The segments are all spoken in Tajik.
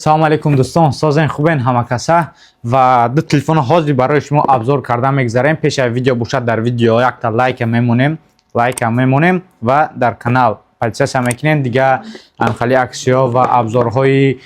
салом алейкум дӯстон, созен хубен ҳамакаса ва ду телефони ҳозир барои шумо обзор карда мегзарем. Пеш аз видео бошад дар видео якта лайка мемонем ва дар канал подписация мекунем дига анхали аксиё ва обзорҳои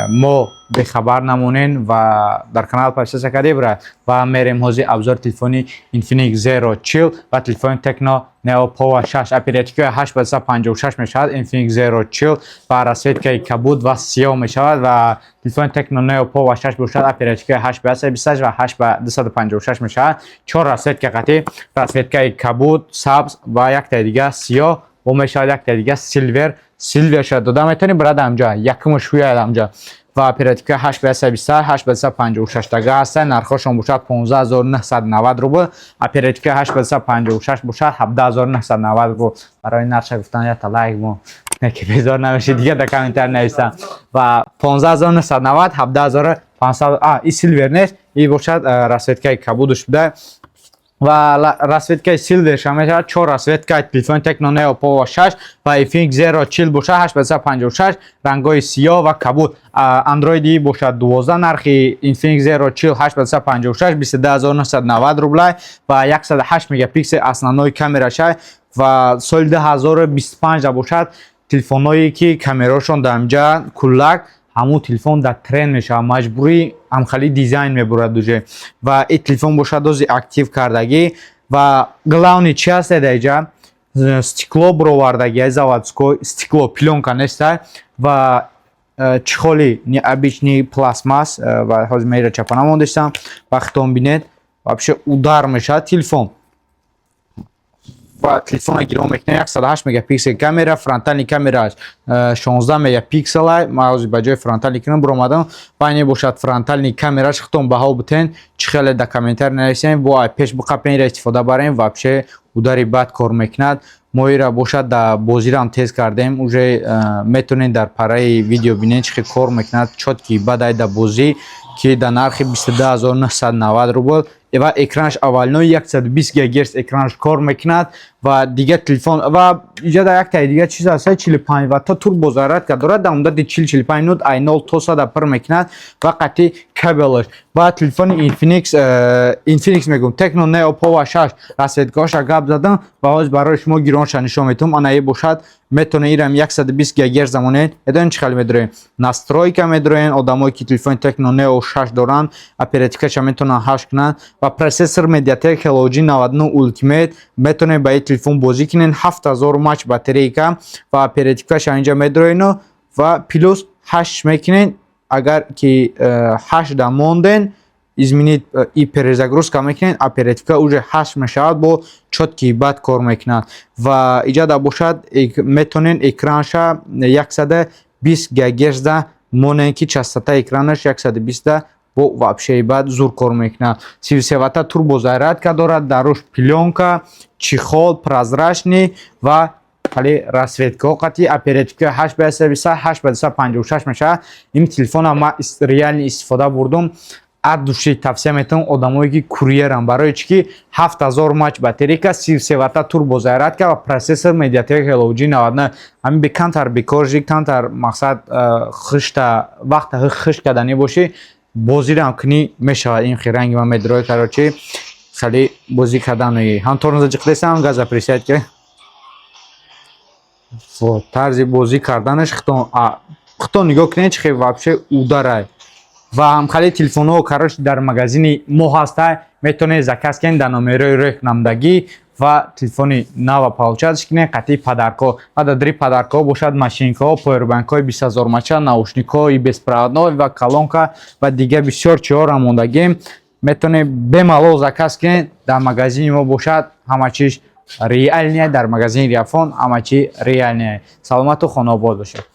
мо бехабар намонен ва дар канал подписация карде бира ва мерем ҳозир обзор телефони Infinix Zero Chill ва телефони Tecno Neo Power 6 оперативаи 856 мешавад. Infinix Zero Chill ва расветкаи кабуд ва сиёҳ мешавад ва телефони Tecno Neo Power 6 бошад оперативаи 828 ва 8256 мешавад. 4 расветка қатъӣ, расветкаи кабуд, сабз ва яктаи дига сиёҳ бо мешавад, яктаи дига силвер шуда дода метавонӣ брада амҷа якумаш ҳуяд амҷа ва оперативаи 828 8256 тага ҳастанд. Нархошон бошад 15990 рубл, оперативаи 856 бошад 17990 рубл. барои нарша гуфтан ята лайк мо неки безор намешед дига дар комментар нависам ва 15990 17500 и силвер нест, и бошад расветкаи кабудш буда ва расветкаи силвер шамешавад. 4 расветкаи телефони Tecno Neo Power 6 ва Infinix Zero Chill бошад 856 рангои сиёҳ ва кабуд. Android бошад 12, нархи Infinix Zero Chill 856 22990 рублай ва 108 мегапиксел основной камераша ва соли 2025 бошад телефонҳое ки камераошон дамҷа куллак ҳамун телефон дар тренд мешавад, маҷбурӣ амхали дизайн мебурад уже ва ин телефон бошад ози актив кардагӣ ва главни чи аст даиҷа стекло буровардагӣ заводской стекло пленка неста ва чихоли необычный пластмасс ва ҳозир меира чапа намондистам вақтон бинед вообще удар мешавад телефон ва телефона гиро мекунем 108 мегапиксел камера, фронтальни камераш 16 мегапиксела. ма ҳозир ба ҷои фронтальни камера буромадам ва ин бошад фронтальни камераш хитон баҳо бутен чӣ хеле дар комментар нависем во пеш биқаб инра истифода барем вообще удари бад кор мекунад. мо ира бошад дар бозирам тест кардем уже метавонед дар параи видео бинед чӣ хел кор мекунад чотки бадай дар бозӣ ки дар нархи 22990 рубл ва экранаш аввалинои 120 гигагерц экранаш кор мекунад ва дига телефон ва иҷода яктаи дига чиз аст 45 ватта турбо зарядка дорад дар муддати 40-45 минут ай 0 то 100 пир мекунад ва қатъи кабелаш ва телефони Infinix мегӯм Tecno Neo Power 6 расветкаоша гап задам ва ҳозир барои шумо гиронша нишон метавонам. ана бошад метавонед ирам 120 гигагерц замонед эдон чӣ хел медорем настройка медорем одамое ки телефони Tecno Neo 6 доранд оперативаша метавонанд ҳаш кунанд ва процессор Mediatek Helio G99 Ultimate метавонед ба ин телефон бозӣ кунед 7000 мач батарейка ва оперативаша инҷа медорем ва плюс 8 мекунед агар ки 8 да монден изменид и перезагрузка мекунед оперативка уже 8 мешавад бо чотки бад кор мекунад ва иҷада бошад метавонед экранша 120 гигагерц да монед ки частота экранаш 120 да бо вообще бад зур кор мекунад. 33 ватта турбо зарядка дорад, дарош пленка, чихол прозрачный ва хали расветкаҳо қатъи оперативаи 856 мешавад. ин телефона ма реально истифода бурдум ад души тавсия метавонам одамое ки курьерам барои чӣ ки 7000 мач батарейка 33 ватта турбо зарядка ва процессор Mediatek Helio G99 ҳамин бекантар бекоржи кантар мақсад хишта вақта хиш кардани боши бозирам кунӣ мешавад. ин хи ранги ма медрои карочи хали бозӣ карданои ҳамторноза ҷиқдесам газа присяд ки вот тарзи бозӣ карданаш хитон нигоҳ кунед чӣ хел вообще ударай ва ҳамхали телефонҳо кароч дар магазини мо ҳаста метавонед заказ кунед дар номерои рӯи намдагӣ ва телефони нава получатш кунед қатъи падаркҳо ва дар дри падаркҳо бошад машинкаҳо повербанкҳои 20000 мача наушникҳои беспроводно ва колонка ва дига бисёр чиҳо мондагӣ метавонед бемалол заказ кунед дар магазини мо бошад ҳама чиз реальния дар магазини Риафон ҳама чи реальния. Саломату хонобод бошед.